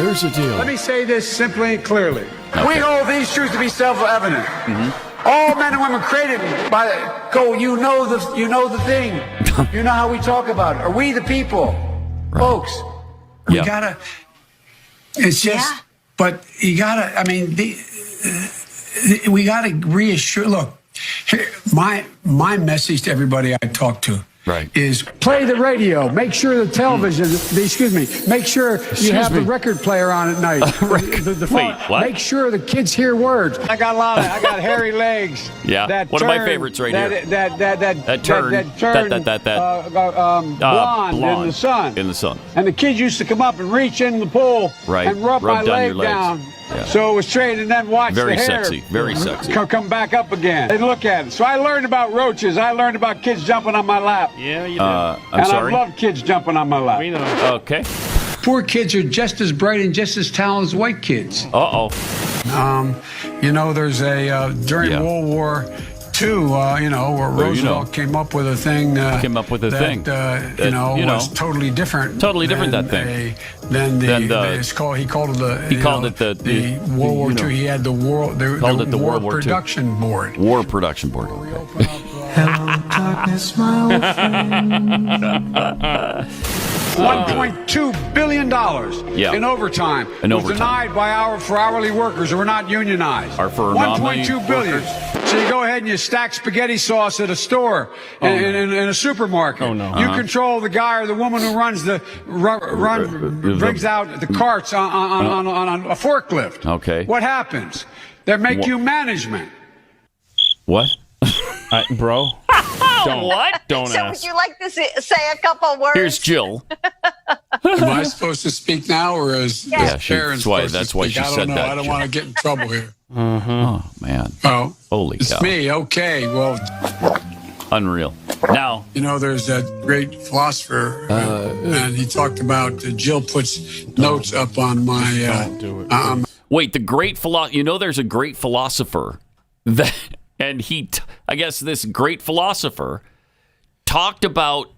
here's the deal. Let me say this simply and clearly. Okay. We hold these truths to be self-evident. All men and women created by you know the thing. You know how we talk about it. Are we the people? Right. Folks, we gotta, it's just, but you gotta, I mean, we gotta reassure, look, here, my message to everybody I talk to is play the radio, make sure the television, make sure you have the record player on at night. Wait, what? Make sure the kids hear words. I got a lot of, I got hairy legs. Yeah, that one of my favorites right here. That turn blonde blonde in the sun. In the sun. And the kids used to come up and reach in the pool and rub my down leg your legs. down. Yeah. So it was straight, and then watch very the hair sexy, very sexy. come back up again and look at it. So I learned about roaches. I learned about kids jumping on my lap. Yeah, you did. I'm sorry. I love kids jumping on my lap. We know. Okay. Poor kids are just as bright and just as talented as white kids. Uh-oh. You know, there's a during World War II, where Roosevelt came up with a thing. Was totally different. Totally different, that thing. He called it the World War II. He had the War Production Board. War Production Board. Hello, darkness, my old friend. $1.2 billion in overtime was denied for hourly workers who were not unionized. $1.2 billion. So you go ahead and you stack spaghetti sauce at a store in a supermarket. Oh, no. You control the guy or the woman who runs brings out the carts on a forklift. Okay. What happens? They make you management. What? Bro. Don't So ask. would you like to say a couple words? Here's Jill. Am I supposed to speak now, or is Karen supposed to that's why speak? she said that. I don't want to get in trouble here. Oh, man. Oh, holy it's cow. me. Okay, well, unreal. Now, there's that great philosopher, and he talked about Jill puts notes up on my. Don't do it. wait, the great philosopher. There's a great philosopher that. And I guess this great philosopher talked about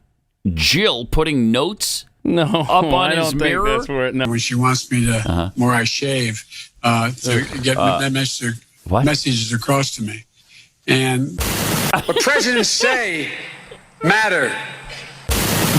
Jill putting notes up on his mirror. When she wants me to, where I shave, to get messages across to me. And what presidents say matter.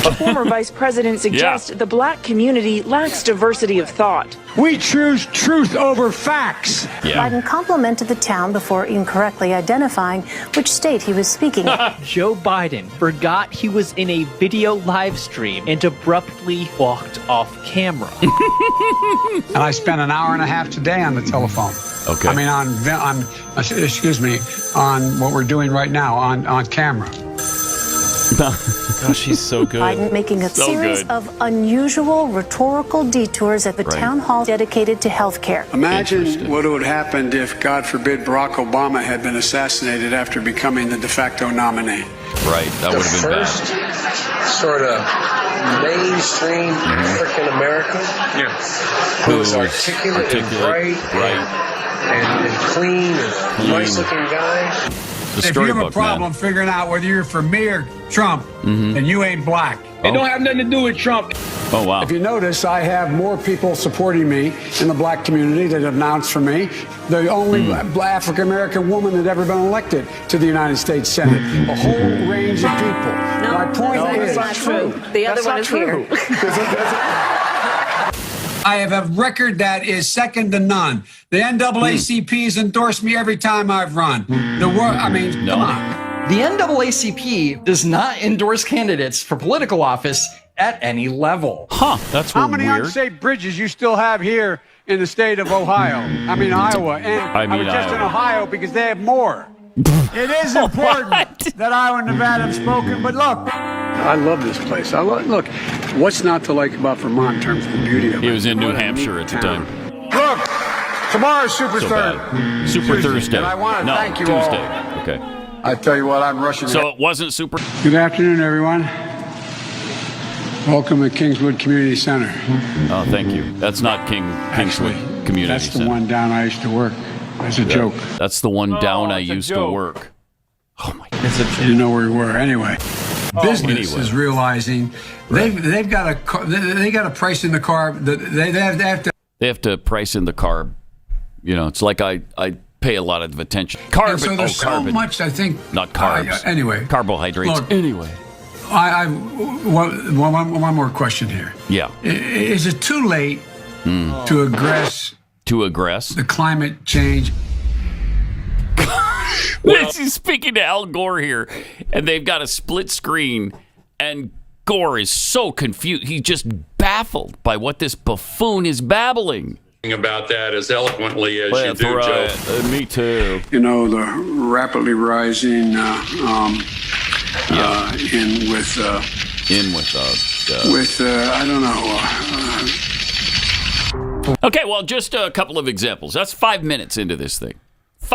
A former vice president suggests the black community lacks diversity of thought. We choose truth over facts. Biden complimented the town before incorrectly identifying which state he was speaking in. Joe Biden forgot he was in a video live stream and abruptly walked off camera. And I spent an hour and a half today on the telephone. Okay. I mean, on what we're doing right now on camera. Gosh, she's so good. Biden making a series of unusual rhetorical detours at the town hall dedicated to health care. Imagine what would have happened if, God forbid, Barack Obama had been assassinated after becoming the de facto nominee. Right, that would have been first sort of mainstream African American who was articulate and bright and clean and nice-looking guy. If you have a problem figuring out whether you're for me or Trump, then you ain't black. It don't have nothing to do with Trump. Oh, wow. If you notice, I have more people supporting me in the black community that have announced for me. The only African-American woman that ever been elected to the United States Senate. A whole range of people. My point is... That's not true. The other one is here. I have a record that is second to none. The NAACP's endorsed me every time I've run. Come on. The NAACP does not endorse candidates for political office at any level. That's How many weird. unsafe bridges you still have here in the state of Iowa? And I was just in Ohio because they have more. It is important that Iowa and Nevada have spoken, but look, I love this place. Look, what's not to like about Vermont in terms of the beauty of it? He was in New Hampshire at the time. Look, tomorrow's Super Thursday. Super Thursday. And I want to thank you Tuesday. all. Okay. I tell you what, I'm rushing. So it wasn't Super. Good afternoon, everyone. Welcome to Kingswood Community Center. Oh, thank you. That's not Kingswood Community That's the Center. one down I used to work. As a joke. That's the one down I used to work. Oh my God. You didn't know where we were anyway. Business is realizing they've got a price in the car. They have to They have to price in the carb. It's like I pay a lot of attention. Carbon. And so there's so much, I think. Not carbs. Anyway. Carbohydrates. Look, anyway. One more question here. Yeah. Is it too late to aggress the climate change? He's speaking to Al Gore here, and they've got a split screen, and Gore is so confused. He's just baffled by what this buffoon is babbling about that as eloquently as you do, Joe. Me too. The rapidly rising I don't know. Okay, well, just a couple of examples. That's 5 minutes into this thing.